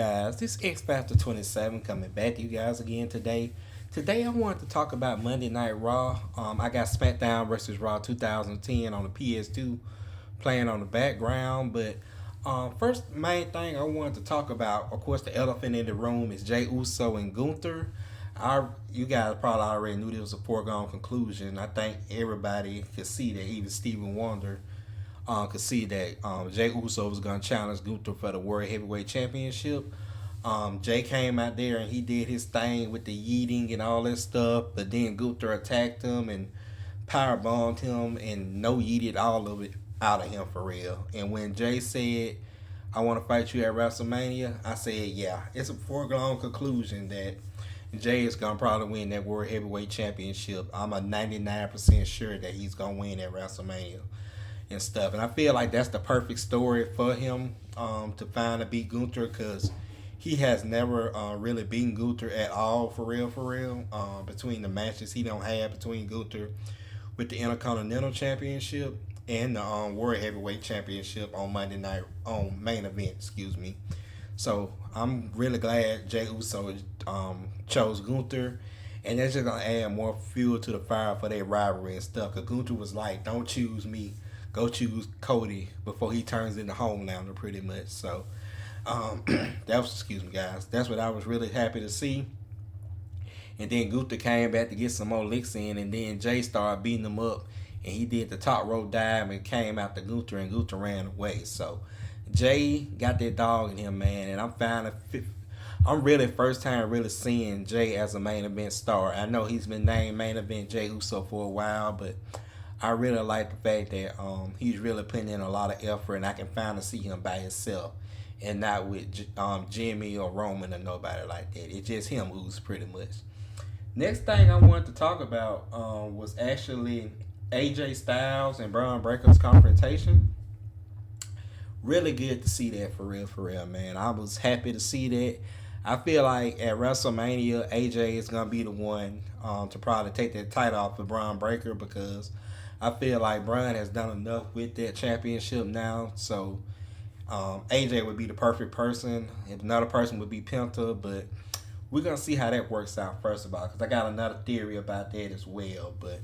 Guys, this X Factor 27 coming back to you guys again today. Today I wanted to talk about Monday Night Raw. I got SmackDown versus Raw 2010 on the PS2 playing on the background. But first main thing I wanted to talk about, of course, the elephant in the room is Jay Uso and Gunther. You guys probably already knew this was a foregone conclusion. I think everybody could see that, even Stephen Wonder could see that Jay Uso was going to challenge Gunther for the World Heavyweight Championship. Jay came out there and he did his thing with the yeeting and all that stuff, but then Gunther attacked him and power bombed him and no yeeted all of it out of him for real. And when Jay said, "I want to fight you at WrestleMania," I said, "Yeah, it's a foregone conclusion that Jay is gonna probably win that World Heavyweight Championship. I'm a 99% sure that he's gonna win at WrestleMania and stuff." And I feel like that's the perfect story for him to finally beat Gunther because he has never really beaten Gunther at all for real, for real. Between the matches he don't have between Gunther with the Intercontinental Championship and the World Heavyweight Championship on Monday night on main event, excuse me. So I'm really glad Jey Uso chose Gunther, and that's just gonna add more fuel to the fire for their rivalry and stuff. Cause Gunther was like, "Don't choose me, go choose Cody," before he turns into Homelander, pretty much. So that was, excuse me, guys. That's what I was really happy to see. And then Gunther came back to get some more licks in, and then Jay started beating him up, and he did the top rope dive and came out to Gunther, and Gunther ran away. So Jay got that dog in him, man, and I'm really first time really seeing Jay as a main event star. I know he's been named main event Jay Uso for a while, but I really like the fact that he's really putting in a lot of effort, and I can finally see him by himself and not with Jimmy or Roman or nobody like that. It's just him who's pretty much. Next thing I wanted to talk about was actually AJ Styles and Braun Breaker's confrontation. Really good to see that for real, man. I was happy to see that. I feel like at WrestleMania, AJ is gonna be the one to probably take that title off of Braun Breaker because I feel like Braun has done enough with that championship now. So AJ would be the perfect person. If another person would be Penta, but we're gonna see how that works out first of all, because I got another theory about that as well. But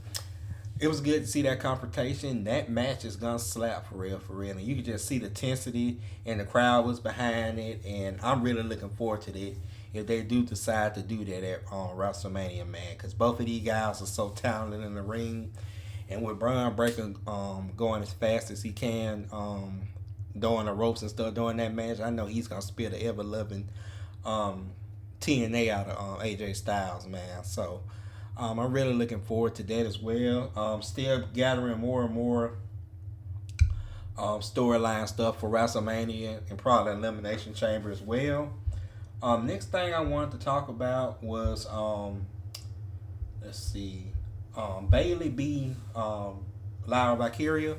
it was good to see that confrontation. That match is gonna slap for real, and you can just see the intensity and the crowd was behind it. And I'm really looking forward to that if they do decide to do that at WrestleMania, man, because both of these guys are so talented in the ring. And with Braun Breaker going as fast as he can, doing the ropes and stuff during that match, I know he's gonna spill the ever loving TNA out of AJ Styles, man. So I'm really looking forward to that as well. Still gathering more and more storyline stuff for WrestleMania and probably Elimination Chamber as well. Next thing I wanted to talk about was let's see, Bailey beating Lyra Valkyria.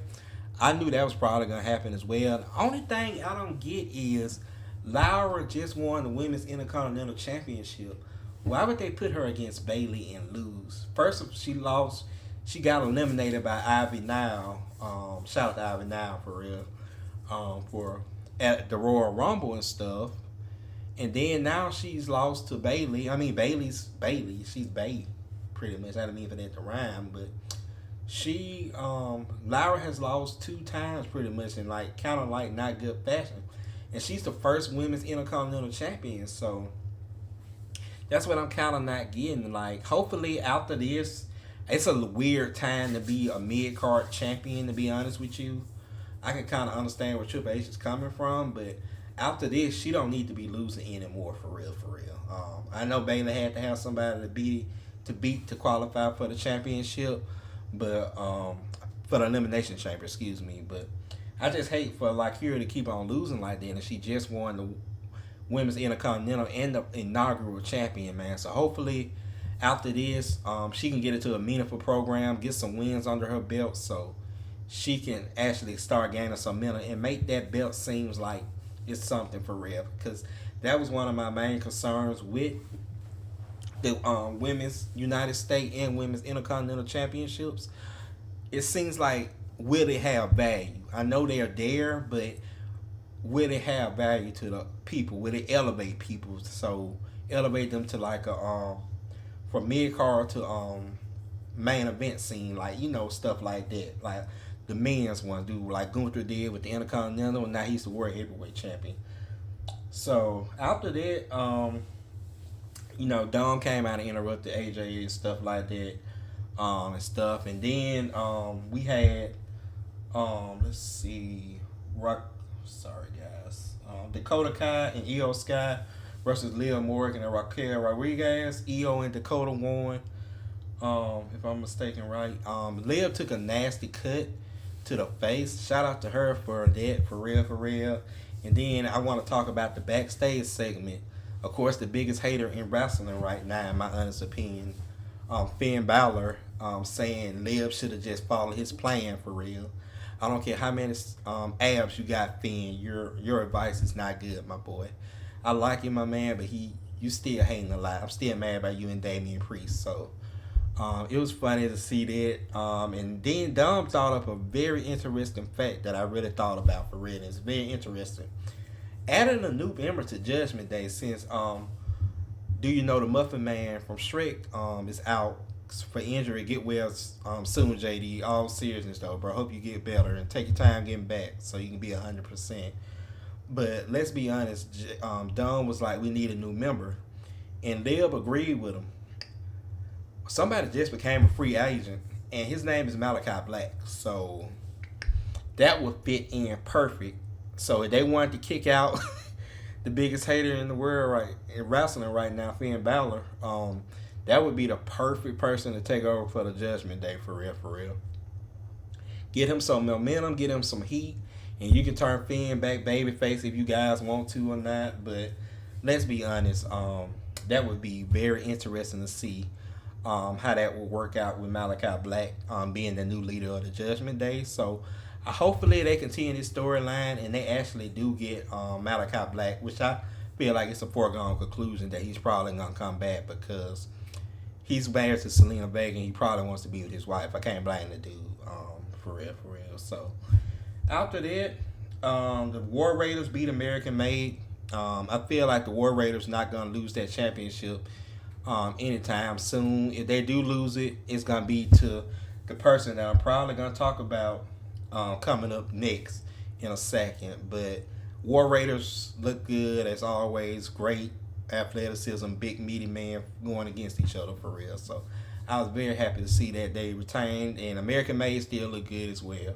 I knew that was probably gonna happen as well. The only thing I don't get is Lyra just won the Women's Intercontinental Championship. Why would they put her against Bailey and lose? First, she lost. She got eliminated by Ivy Nile. Shout out to Ivy Nile for real. For at the Royal Rumble and stuff. And then now she's lost to Bailey. I mean, Bailey's Bailey. She's Bailey, pretty much. I didn't mean for that to rhyme, but Lyra has lost two times pretty much in like kind of like not good fashion. And she's the first women's intercontinental champion, so that's what I'm kind of not getting. Like, hopefully after this, it's a weird time to be a mid card champion. To be honest with you, I can kind of understand where Triple H is coming from, but after this, she don't need to be losing anymore for real, for real. I know Bayley had to have somebody to qualify for the championship, but for the elimination chamber, excuse me. But I just hate for like her to keep on losing like that, and she just won the women's intercontinental and the inaugural champion, man. So hopefully after this, she can get into a meaningful program, get some wins under her belt, so she can actually start gaining some momentum and make that belt seems like it's something for real. Because that was one of my main concerns with the women's United States and women's intercontinental championships. It seems like will it have value? I know they're there, but will it have value to the people? Will it elevate people? So elevate them to like a from mid card to main event scene, like stuff like that, like the men's one do, like Gunther did with the Intercontinental, and now he's the World Heavyweight Champion. So after that, Dom came out and interrupted AJ and stuff like that, and stuff, and then we had let's see, Rock, sorry guys, Dakota Kai and Io Sky versus Liv Morgan and Raquel Rodriguez. Io and Dakota won. If I'm mistaken, right. Liv took a nasty cut to the face. Shout out to her for that, for real, for real. And then I want to talk about the backstage segment. Of course, the biggest hater in wrestling right now, in my honest opinion, Finn Balor, saying Liv should have just followed his plan for real. I don't care how many abs you got, Finn. Your advice is not good, my boy. I like you, my man, but you still hating a lot. I'm still mad about you and Damian Priest. So it was funny to see that. And then Dom thought up a very interesting fact that I really thought about for real. It's very interesting. Adding a new member to Judgment Day, since do you know the Muffin Man from Shrek is out for injury. Get well soon, JD. All seriousness though, bro. Hope you get better and take your time getting back so you can be 100%. But let's be honest, Dom was like, we need a new member, and Liv agreed with him. Somebody just became a free agent, and his name is Malachi Black. So that would fit in perfect. So if they wanted to kick out the biggest hater in the world right in wrestling right now, Finn Balor, that would be the perfect person to take over for the Judgment Day, for real, for real. Get him some momentum, get him some heat, and you can turn Finn back babyface if you guys want to or not. But let's be honest, that would be very interesting to see how that will work out with Malachi Black being the new leader of the Judgment Day. So hopefully they continue this storyline and they actually do get Malachi Black, which I feel like it's a foregone conclusion that he's probably going to come back because he's married to Selena Vega and he probably wants to be with his wife. I can't blame the dude, for real, for real. So after that, the War Raiders beat American Made. I feel like the War Raiders not going to lose that championship anytime soon. If they do lose it, it's going to be to the person that I'm probably going to talk about coming up next in a second. But War Raiders look good as always. Great athleticism, big meaty man going against each other for real. So I was very happy to see that they retained, and American Made still look good as well.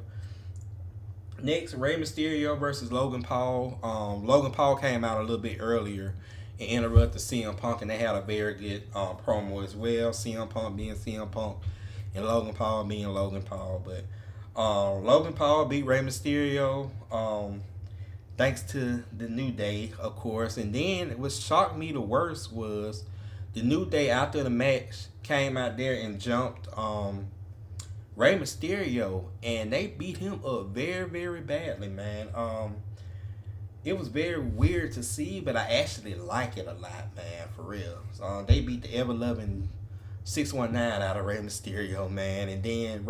Next, Rey Mysterio versus Logan Paul. Logan Paul came out a little bit earlier and interrupted CM Punk, and they had a very good promo as well. CM Punk being CM Punk and Logan Paul being Logan Paul. But Logan Paul beat Rey Mysterio thanks to the New Day, of course. And then what shocked me the worst was the New Day after the match came out there and jumped Rey Mysterio, and they beat him up very, very badly, man. It was very weird to see, but I actually like it a lot, man, for real. So, they beat the ever-loving 619 out of Rey Mysterio, man. And then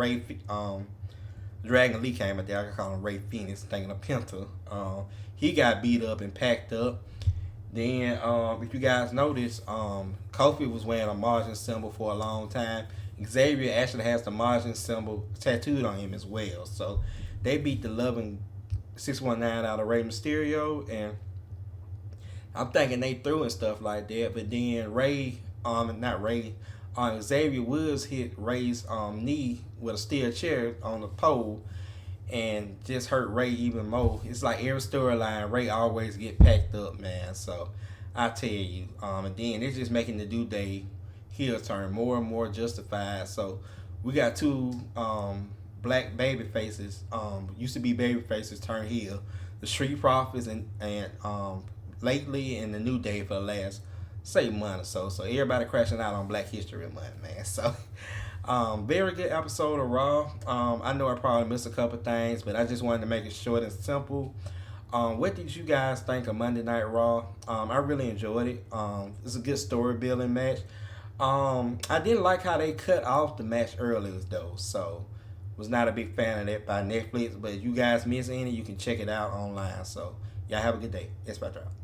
Dragon Lee came out there. I can call him Ray Phoenix, thinking of Penta. He got beat up and packed up. Then, if you guys notice, Kofi was wearing a margin symbol for a long time. Xavier actually has the margin symbol tattooed on him as well. So they beat the loving 619 out of Rey Mysterio, and I'm thinking they threw and stuff like that. But then Xavier Woods hit Ray's knee with a steel chair on the pole and just hurt Ray even more. It's like every storyline, Ray always get packed up, man. So I tell you, and then it's just making the New Day heel turn more and more justified. So we got two black baby faces, used to be baby faces turn heel. The Street Profits and lately in the New Day for the last month or so. So everybody crashing out on Black History Month, man. So very good episode of Raw. I know I probably missed a couple things, but I just wanted to make it short and simple. What did you guys think of Monday Night Raw? I really enjoyed it. It's a good story building match. I didn't like how they cut off the match early though, so was not a big fan of that by Netflix. But if you guys miss any, you can check it out online. So Y'all have a good day. It's my job.